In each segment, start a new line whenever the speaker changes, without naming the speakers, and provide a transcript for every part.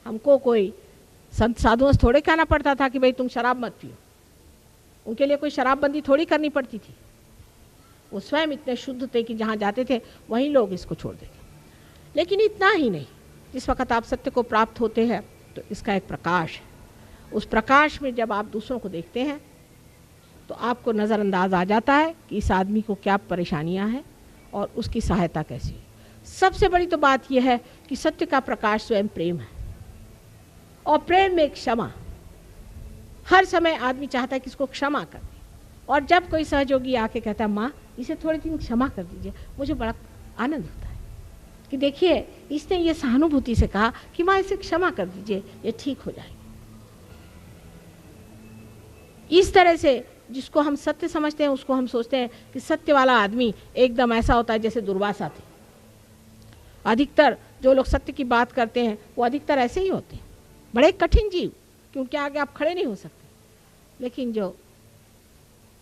हमको कोई संत साधुओं से थोड़े कहना पड़ता था कि भाई तुम शराब मत पियो, उनके लिए कोई शराबबंदी थोड़ी करनी पड़ती थी। वो स्वयं इतने शुद्ध थे कि जहाँ जाते थे वहीं लोग इसको छोड़ देते। लेकिन इतना ही नहीं, जिस वक्त आप सत्य को प्राप्त होते हैं तो इसका एक प्रकाश है। उस प्रकाश में जब आप दूसरों को देखते हैं तो आपको नज़रअंदाज आ जाता है कि इस आदमी को क्या परेशानियां हैं और उसकी सहायता कैसी है। सबसे बड़ी तो बात यह है कि सत्य का प्रकाश स्वयं प्रेम है, और प्रेम में क्षमा। हर समय आदमी चाहता है कि इसको क्षमा कर दे, और जब कोई सहयोगी आके कहता है माँ इसे थोड़े दिन क्षमा कर दीजिए, मुझे बड़ा आनंद होता है कि देखिए इसने ये सहानुभूति से कहा कि माँ इसे क्षमा कर दीजिए, ये ठीक हो जाएगी। इस तरह से जिसको हम सत्य समझते हैं उसको हम सोचते हैं कि सत्य वाला आदमी एकदम ऐसा होता है जैसे दुर्वासा थे। अधिकतर जो लोग सत्य की बात करते हैं वो अधिकतर ऐसे ही होते हैं, बड़े कठिन जीव, क्योंकि आगे आप खड़े नहीं हो सकते। लेकिन जो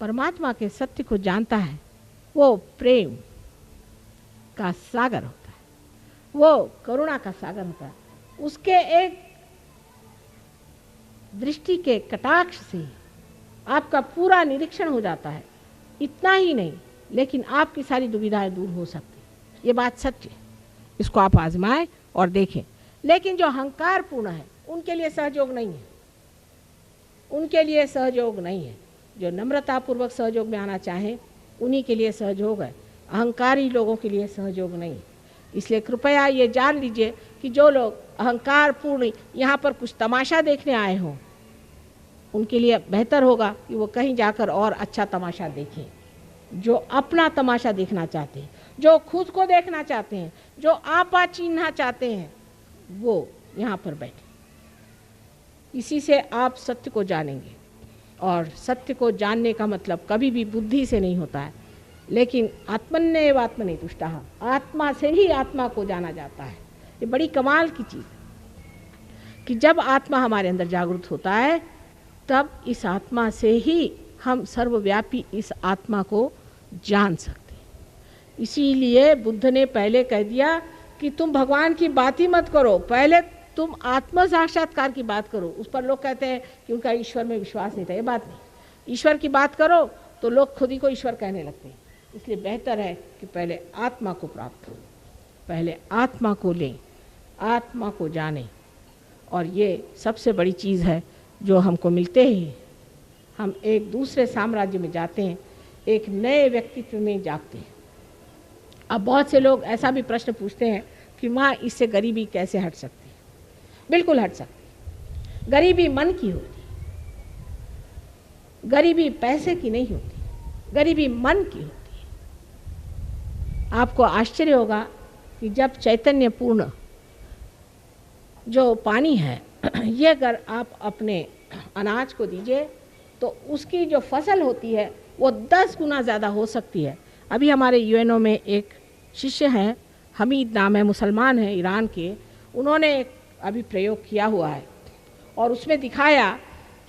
परमात्मा के सत्य को जानता है वो प्रेम का सागर होता है, वो करुणा का सागर होता है। उसके एक दृष्टि के कटाक्ष से आपका पूरा निरीक्षण हो जाता है। इतना ही नहीं, लेकिन आपकी सारी दुविधाएं दूर हो सकती। ये बात सत्य है, इसको आप आजमाएं और देखें। लेकिन जो अहंकार पूर्ण है उनके लिए सहयोग नहीं है, उनके लिए सहयोग नहीं है। जो नम्रतापूर्वक सहयोग में आना चाहें उन्हीं के लिए सहयोग है, अहंकारी लोगों के लिए सहयोग नहीं। इसलिए कृपया ये जान लीजिए कि जो लोग अहंकार पूर्ण यहाँ पर कुछ तमाशा देखने आए हों उनके लिए बेहतर होगा कि वो कहीं जाकर और अच्छा तमाशा देखें। जो अपना तमाशा देखना चाहते हैं, जो खुद को देखना चाहते हैं, जो आपा चिन्हना चाहते हैं, वो यहाँ पर बैठे। इसी से आप सत्य को जानेंगे, और सत्य को जानने का मतलब कभी भी बुद्धि से नहीं होता है, लेकिन आत्मन्येव आत्मनि तुष्टः, आत्मा से ही आत्मा को जाना जाता है। ये बड़ी कमाल की चीज़ है कि जब आत्मा हमारे अंदर जागृत होता है तब इस आत्मा से ही हम सर्वव्यापी इस आत्मा को जान सकते हैं। इसीलिए बुद्ध ने पहले कह दिया कि तुम भगवान की बात ही मत करो, पहले तुम आत्म साक्षात्कार की बात करो। उस पर लोग कहते हैं कि उनका ईश्वर में विश्वास नहीं था। ये बात नहीं, ईश्वर की बात करो तो लोग खुद ही को ईश्वर कहने लगते हैं। इसलिए बेहतर है कि पहले आत्मा को प्राप्त हो, पहले आत्मा को लें, आत्मा को जानें। और ये सबसे बड़ी चीज़ है जो हमको मिलते ही हम एक दूसरे साम्राज्य में जाते हैं, एक नए व्यक्तित्व में जागते हैं। अब बहुत से लोग ऐसा भी प्रश्न पूछते हैं कि माँ इससे गरीबी कैसे हट सकती है? बिल्कुल हट सकती। गरीबी मन की होती, गरीबी पैसे की नहीं होती, गरीबी मन की होती है। आपको आश्चर्य होगा कि जब चैतन्यपूर्ण जो पानी है ये अगर आप अपने अनाज को दीजिए तो उसकी जो फसल होती है वो 10 गुना ज़्यादा हो सकती है। अभी हमारे यूएनओ में एक शिष्य हैं, हमीद नाम है, मुसलमान हैं ईरान के। उन्होंने अभी प्रयोग किया हुआ है और उसमें दिखाया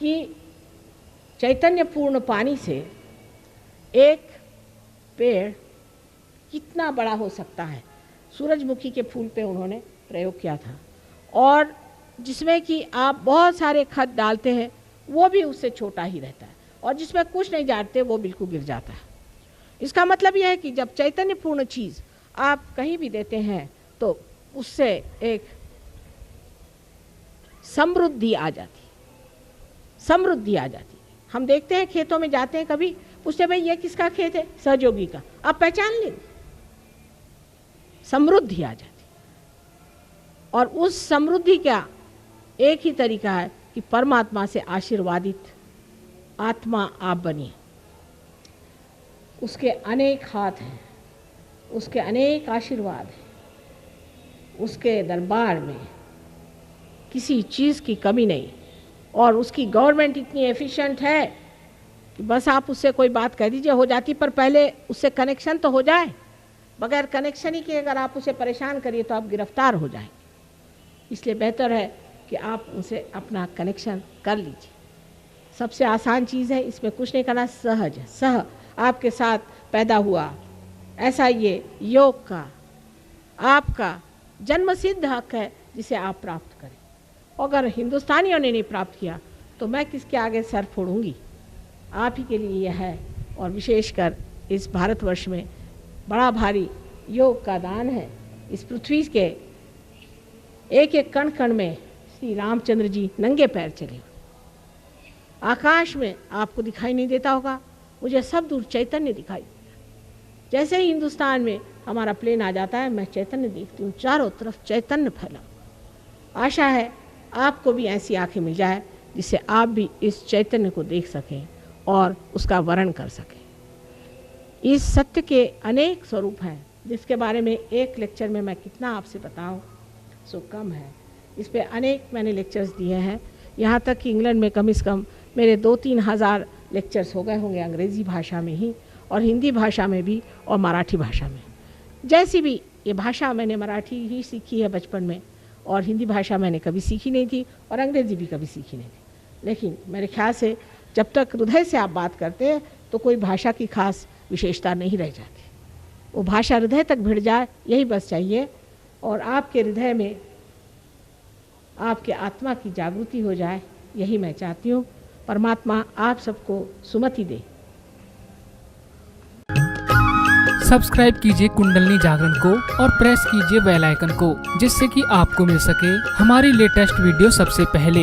कि चैतन्यपूर्ण पानी से एक पेड़ कितना बड़ा हो सकता है। सूरजमुखी के फूल पे उन्होंने प्रयोग किया था, और जिसमें कि आप बहुत सारे खाद डालते हैं वो भी उससे छोटा ही रहता है, और जिसमें कुछ नहीं डालते वो बिल्कुल गिर जाता है। इसका मतलब यह है कि जब चैतन्यपूर्ण चीज़ आप कहीं भी देते हैं तो उससे एक समृद्धि आ जाती, समृद्धि आ जाती। हम देखते हैं खेतों में जाते हैं, कभी पूछते भाई ये किसका खेत है? सहयोगी का। आप पहचान लेंगे, समृद्धि आ जाती। और उस समृद्धि का एक ही तरीका है कि परमात्मा से आशीर्वादित आत्मा आप बनिए। उसके अनेक हाथ हैं, उसके अनेक आशीर्वाद हैं, उसके दरबार में किसी चीज़ की कमी नहीं, और उसकी गवर्नमेंट इतनी एफिशिएंट है कि बस आप उससे कोई बात कह दीजिए हो जाती, पर पहले उससे कनेक्शन तो हो जाए। बगैर कनेक्शन ही के अगर आप उसे परेशान करिए तो आप गिरफ्तार हो जाएंगे। इसलिए बेहतर है कि आप उनसे अपना कनेक्शन कर लीजिए। सबसे आसान चीज़ है, इसमें कुछ नहीं करना, सहज है, सह आपके साथ पैदा हुआ ऐसा ये योग का आपका जन्मसिद्ध हक है जिसे आप प्राप्त करें। अगर हिंदुस्तानियों ने नहीं प्राप्त किया तो मैं किसके आगे सर फोड़ूंगी। आप ही के लिए यह है, और विशेषकर इस भारतवर्ष में बड़ा भारी योग का दान है। इस पृथ्वी के एक एक कण कण में श्री रामचंद्र जी नंगे पैर चले। आकाश में आपको दिखाई नहीं देता होगा, मुझे सब दूर चैतन्य दिखाई देता। जैसे ही हिंदुस्तान में हमारा प्लेन आ जाता है, मैं चैतन्य देखती हूँ, चारों तरफ चैतन्य फैला। आशा है आपको भी ऐसी आंखें मिल जाए जिससे आप भी इस चैतन्य को देख सकें और उसका वर्णन कर सकें। इस सत्य के अनेक स्वरूप हैं जिसके बारे में एक लेक्चर में मैं कितना आपसे बताऊं सो कम है। इस पे अनेक मैंने लेक्चर्स दिए हैं, यहाँ तक कि इंग्लैंड में कम से कम मेरे 2-3 हज़ार लेक्चर्स हो गए होंगे अंग्रेज़ी भाषा में ही, और हिंदी भाषा में भी, और मराठी भाषा में। जैसी भी ये भाषा, मैंने मराठी ही सीखी है बचपन में, और हिंदी भाषा मैंने कभी सीखी नहीं थी, और अंग्रेज़ी भी कभी सीखी नहीं थी। लेकिन मेरे ख्याल से जब तक हृदय से आप बात करते हैं तो कोई भाषा की खास विशेषता नहीं रह जाती। वो भाषा हृदय तक भिड़ जाए, यही बस चाहिए, और आपके हृदय में आपके आत्मा की जागृति हो जाए, यही मैं चाहती हूँ। परमात्मा आप सबको सुमति दे।
सब्सक्राइब कीजिए कुंडलनी जागरण को और प्रेस कीजिए बेल आइकन को, जिससे कि आपको मिल सके हमारी लेटेस्ट वीडियो सबसे पहले।